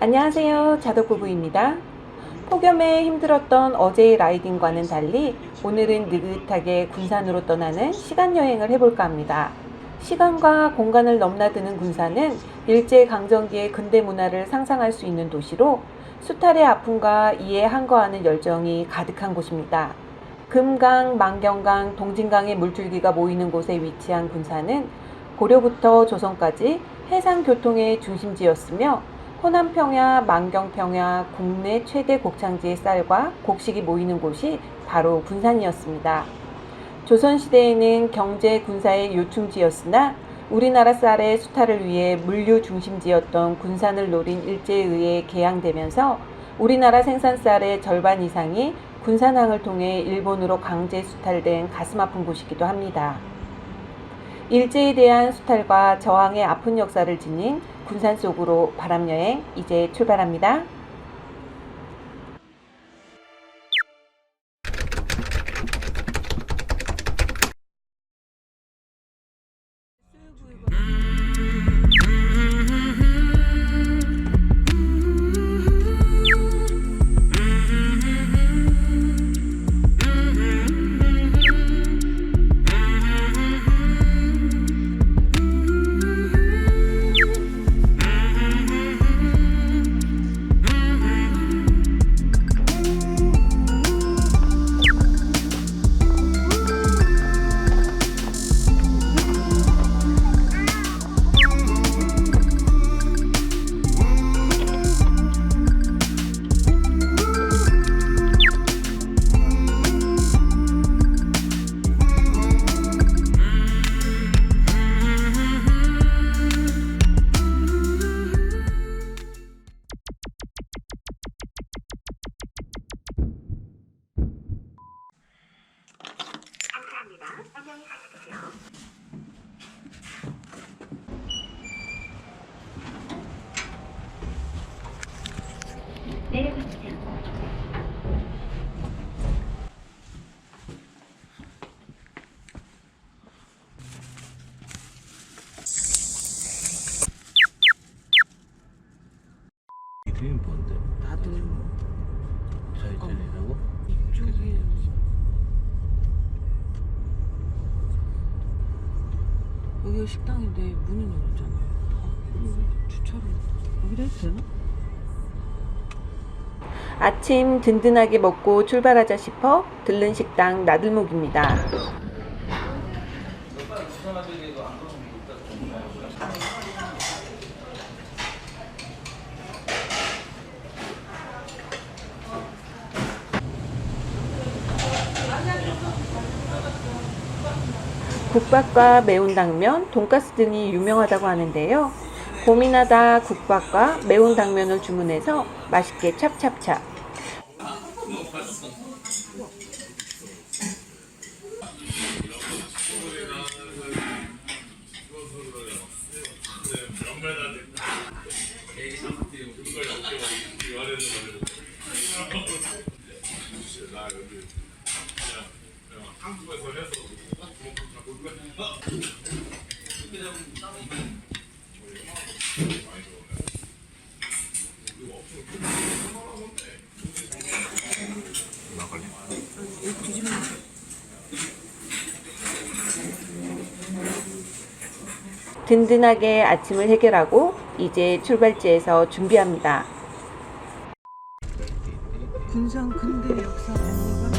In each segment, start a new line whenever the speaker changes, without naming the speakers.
안녕하세요. 자덕부부입니다. 폭염에 힘들었던 어제의 라이딩과는 달리 오늘은 느긋하게 군산으로 떠나는 시간여행을 해볼까 합니다. 시간과 공간을 넘나드는 군산은 일제강점기의 근대문화를 상상할 수 있는 도시로 수탈의 아픔과 이에 항거하는 열정이 가득한 곳입니다. 금강, 만경강, 동진강의 물줄기가 모이는 곳에 위치한 군산은 고려부터 조선까지 해상교통의 중심지였으며 호남평야, 만경평야 국내 최대 곡창지의 쌀과 곡식이 모이는 곳이 바로 군산이었습니다. 조선시대에는 경제 군사의 요충지였으나 우리나라 쌀의 수탈을 위해 물류 중심지였던 군산을 노린 일제에 의해 개항되면서 우리나라 생산 쌀의 절반 이상이 군산항을 통해 일본으로 강제 수탈된 가슴 아픈 곳이기도 합니다. 일제에 대한 수탈과 저항의 아픈 역사를 지닌 군산 속으로 바람여행 이제 출발합니다. 안녕히 가십시오. 내려가십시오.
이름이 뭔데?
나도
사이전이라고?
이쪽에 여기가 식당인데 문은 열었잖아. 주차를 여기다 해도 되나? 아침 든든하게 먹고 출발하자 싶어 들른 식당 나들목입니다. 국밥과 매운 당면, 돈가스 등이 유명하다고 하는데요. 고민하다 국밥과 매운 당면을 주문해서 맛있게 찹찹찹. 든든하게 아침을 해결하고 이제 출발지에서 준비합니다. 군산 근대 역사 박물관.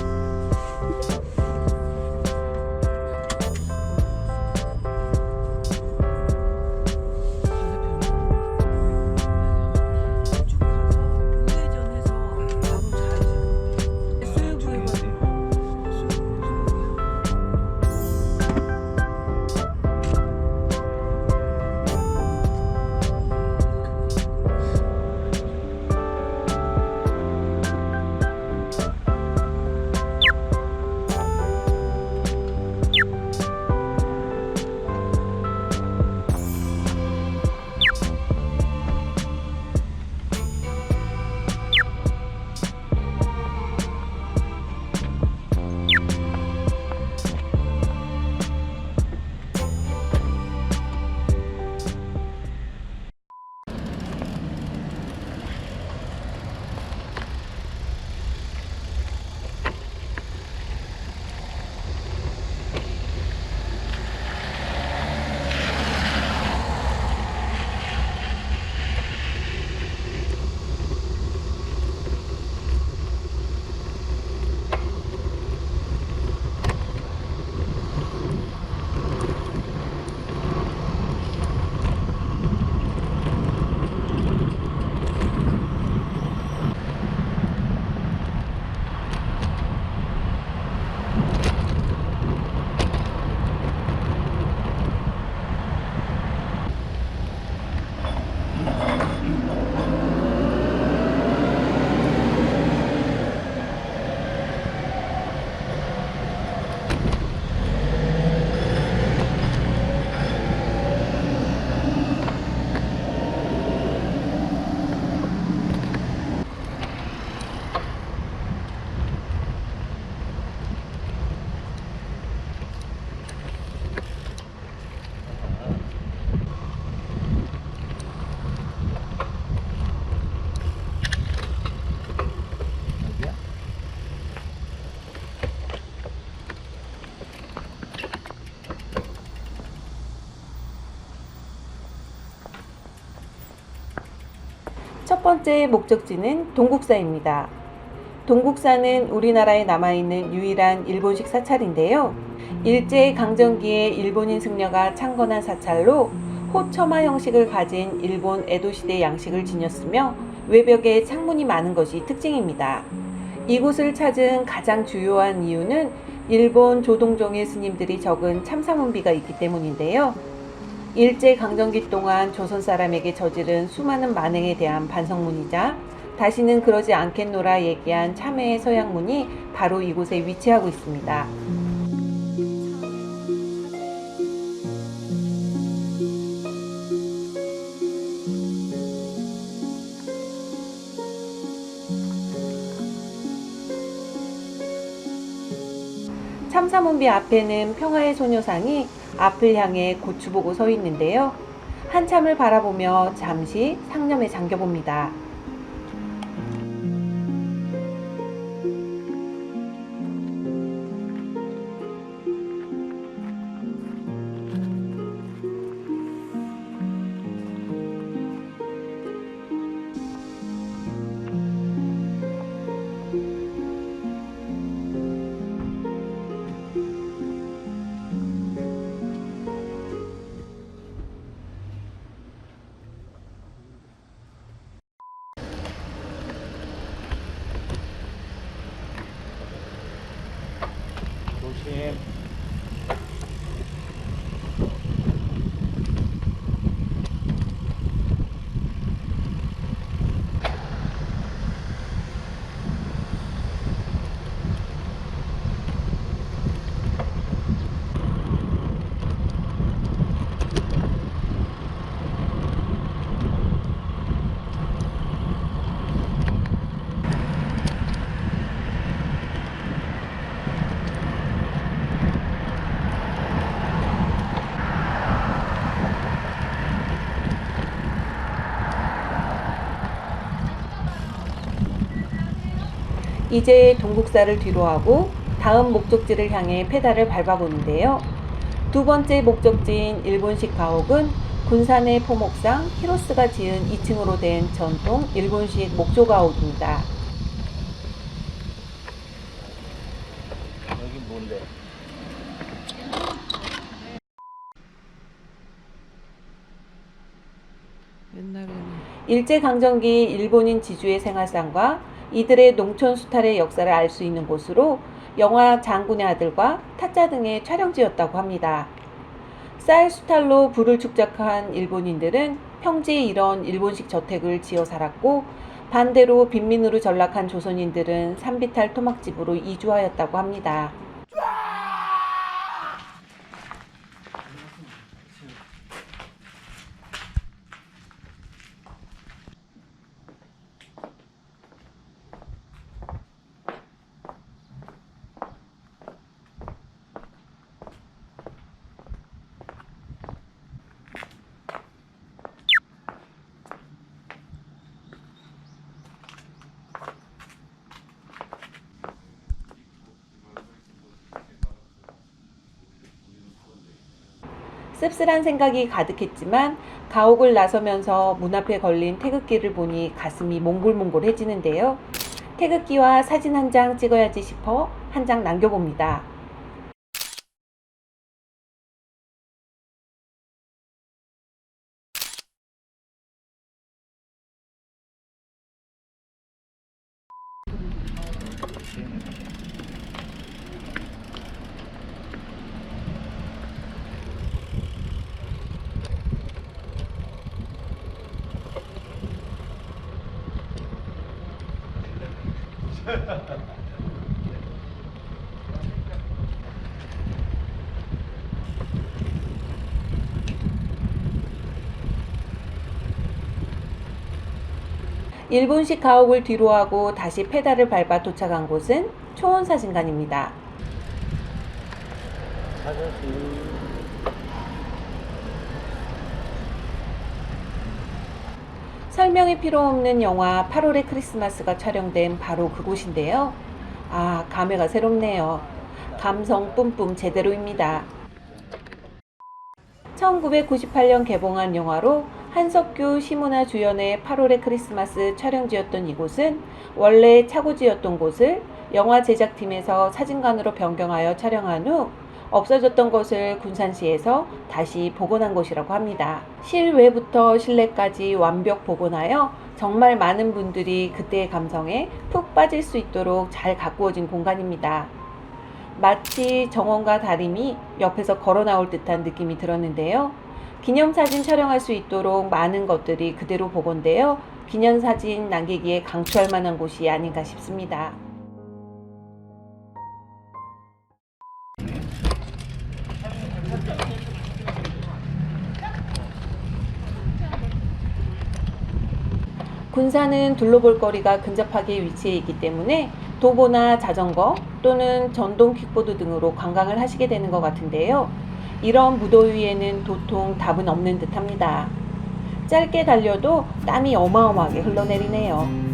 첫 번째 목적지는 동국사입니다. 동국사는 우리나라에 남아있는 유일한 일본식 사찰인데요. 일제강점기에 일본인 승려가 창건한 사찰로 호처마 형식을 가진 일본 에도시대 양식을 지녔으며 외벽에 창문이 많은 것이 특징입니다. 이곳을 찾은 가장 주요한 이유는 일본 조동종의 스님들이 적은 참사문비가 있기 때문인데요. 일제강점기 동안 조선 사람에게 저지른 수많은 만행에 대한 반성문이자 다시는 그러지 않겠노라 얘기한 참회의 서약문이 바로 이곳에 위치하고 있습니다. 참사문비 앞에는 평화의 소녀상이 앞을 향해 고추 보고 서 있는데요. 한참을 바라보며 잠시 상념에 잠겨봅니다.
조심.
이제 동국사를 뒤로하고 다음 목적지를 향해 페달을 밟아보는데요. 두 번째 목적지인 일본식 가옥은 군산의 포목상 히로스가 지은 2층으로 된 전통 일본식 목조 가옥입니다.
여기 뭔데?
일제강점기 일본인 지주의 생활상과 이들의 농촌 수탈의 역사를 알 수 있는 곳으로 영화 장군의 아들과 타짜 등의 촬영지였다고 합니다. 쌀 수탈로 부를 축적한 일본인들은 평지에 이런 일본식 저택을 지어 살았고, 반대로 빈민으로 전락한 조선인들은 산비탈 토막집으로 이주하였다고 합니다. 씁쓸한 생각이 가득했지만 가옥을 나서면서 문 앞에 걸린 태극기를 보니 가슴이 몽골몽골해지는데요. 태극기와 사진 한 장 찍어야지 싶어 한 장 남겨봅니다. 일본식 가옥을 뒤로하고 다시 페달을 밟아 도착한 곳은 초원사진관입니다.
아저씨.
설명이 필요 없는 영화 8월의 크리스마스가 촬영된 바로 그곳인데요. 아, 감회가 새롭네요. 감성 뿜뿜 제대로입니다. 1998년 개봉한 영화로 한석규, 시모나 주연의 8월의 크리스마스 촬영지였던 이곳은 원래 차고지였던 곳을 영화 제작팀에서 사진관으로 변경하여 촬영한 후 없어졌던 것을 군산시에서 다시 복원한 곳이라고 합니다. 실외부터 실내까지 완벽 복원하여 정말 많은 분들이 그때의 감성에 푹 빠질 수 있도록 잘 가꾸어진 공간입니다. 마치 정원과 다림이 옆에서 걸어 나올 듯한 느낌이 들었는데요. 기념사진 촬영할 수 있도록 많은 것들이 그대로 복원되어 기념사진 남기기에 강추할 만한 곳이 아닌가 싶습니다. 군산은 둘러볼 거리가 근접하게 위치해 있기 때문에 도보나 자전거 또는 전동 킥보드 등으로 관광을 하시게 되는 것 같은데요. 이런 무더위에는 도통 답은 없는 듯합니다. 짧게 달려도 땀이 어마어마하게 흘러내리네요.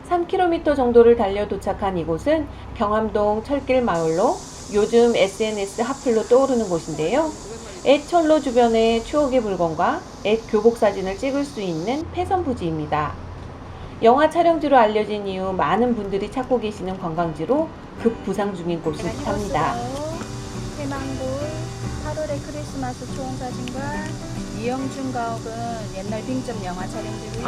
(3km) 정도를 달려 도착한 이곳은 경암동 철길 마을로 요즘 SNS 핫플로 떠오르는 곳인데요. 앳철로 주변의 추억의 물건과 앳 교복 사진을 찍을 수 있는 패선부지입니다. 영화 촬영지로 알려진 이후 많은 분들이 찾고 계시는 관광지로 급부상 중인 곳인 듯합니다.
해망골 8월의 크리스마스 초원사진관, 이영준 가옥은 옛날 빙점 영화 촬영지고요.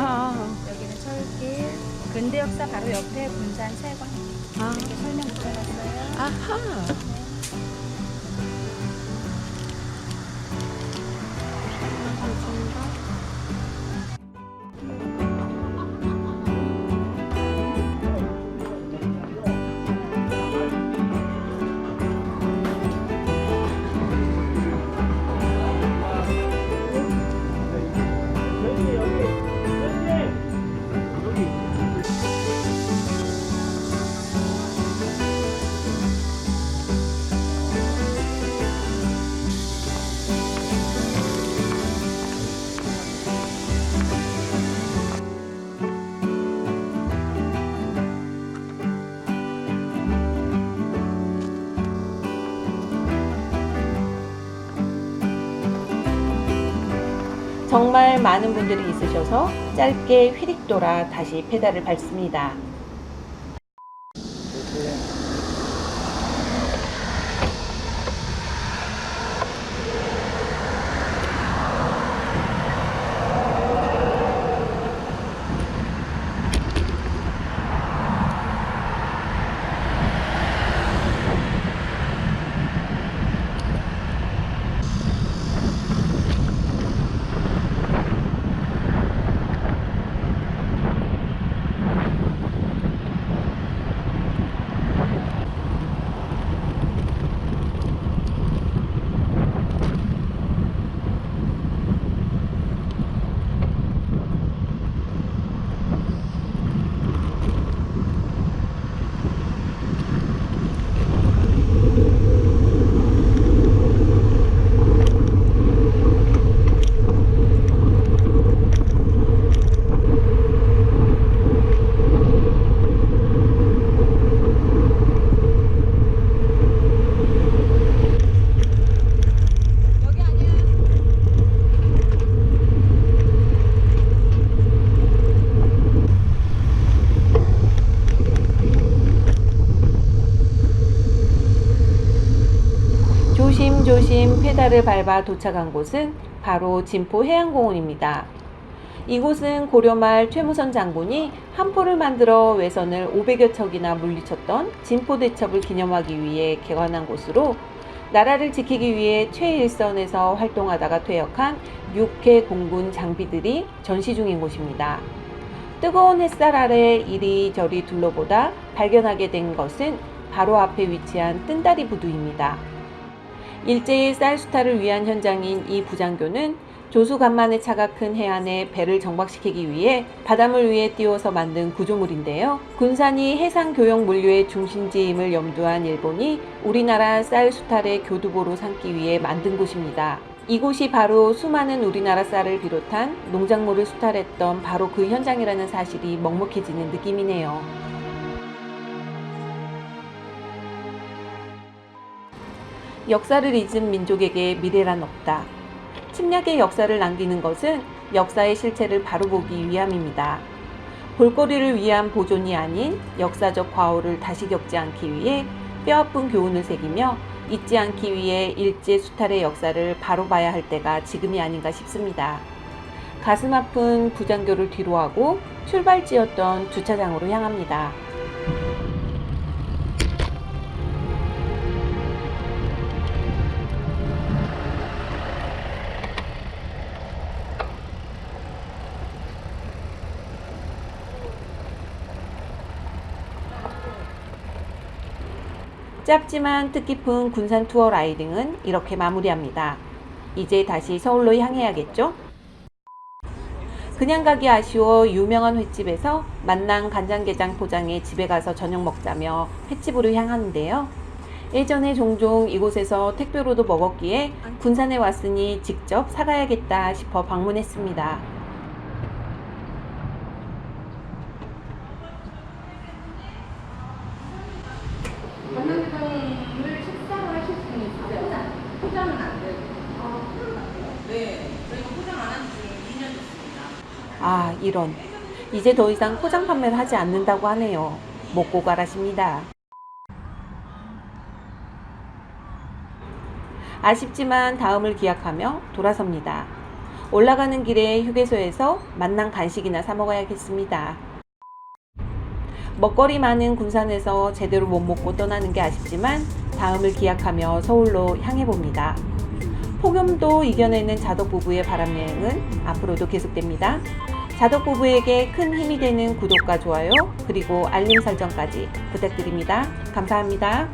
여기는 철길, 근대역사 바로 옆에 군산 세관 이렇게 설명 붙여놨어요.
아하. 정말 많은 분들이 있으셔서 짧게 휘릭 돌아 다시 페달을 밟습니다. 페달을 밟아 도착한 곳은 바로 진포 해양공원입니다. 이곳은 고려말 최무선 장군이 함포를 만들어 외선을 500여 척이나 물리쳤던 진포대첩을 기념하기 위해 개관한 곳으로 나라를 지키기 위해 최일선에서 활동하다가 퇴역한 6회 공군 장비들이 전시 중인 곳입니다. 뜨거운 햇살 아래 이리저리 둘러보다 발견하게 된 것은 바로 앞에 위치한 뜬다리 부두입니다. 일제의 쌀수탈을 위한 현장인 이 부장교는 조수 간만에 차가 큰 해안에 배를 정박시키기 위해 바닷물 위에 띄워서 만든 구조물인데요. 군산이 해상교역 물류의 중심지임을 염두한 일본이 우리나라 쌀수탈의 교두보로 삼기 위해 만든 곳입니다. 이곳이 바로 수많은 우리나라 쌀을 비롯한 농작물을 수탈했던 바로 그 현장이라는 사실이 먹먹해지는 느낌이네요. 역사를 잊은 민족에게 미래란 없다. 침략의 역사를 남기는 것은 역사의 실체를 바로 보기 위함입니다. 볼거리를 위한 보존이 아닌 역사적 과오를 다시 겪지 않기 위해 뼈아픈 교훈을 새기며 잊지 않기 위해 일제 수탈의 역사를 바로 봐야 할 때가 지금이 아닌가 싶습니다. 가슴 아픈 부장교를 뒤로하고 출발지였던 주차장으로 향합니다. 짧지만 뜻깊은 군산 투어 라이딩은 이렇게 마무리합니다. 이제 다시 서울로 향해야겠죠? 그냥 가기 아쉬워 유명한 횟집에서 만난 간장게장 포장해 집에 가서 저녁 먹자며 횟집으로 향하는데요. 예전에 종종 이곳에서 택배로도 먹었기에 군산에 왔으니 직접 사가야겠다 싶어 방문했습니다.
간장게장을 식사를 하실 수는 있어요. 포장은 안 돼요. 네, 저희가 포장 안 한 지 2년 됐습니다.
아, 이런. 이제 더 이상 포장 판매를 하지 않는다고 하네요. 먹고 가라십니다. 아쉽지만 다음을 기약하며 돌아섭니다. 올라가는 길에 휴게소에서 만난 간식이나 사 먹어야겠습니다. 먹거리 많은 군산에서 제대로 못 먹고 떠나는 게 아쉽지만 다음을 기약하며 서울로 향해 봅니다. 폭염도 이겨내는 자덕 부부의 바람여행은 앞으로도 계속됩니다. 자덕 부부에게 큰 힘이 되는 구독과 좋아요 그리고 알림 설정까지 부탁드립니다. 감사합니다.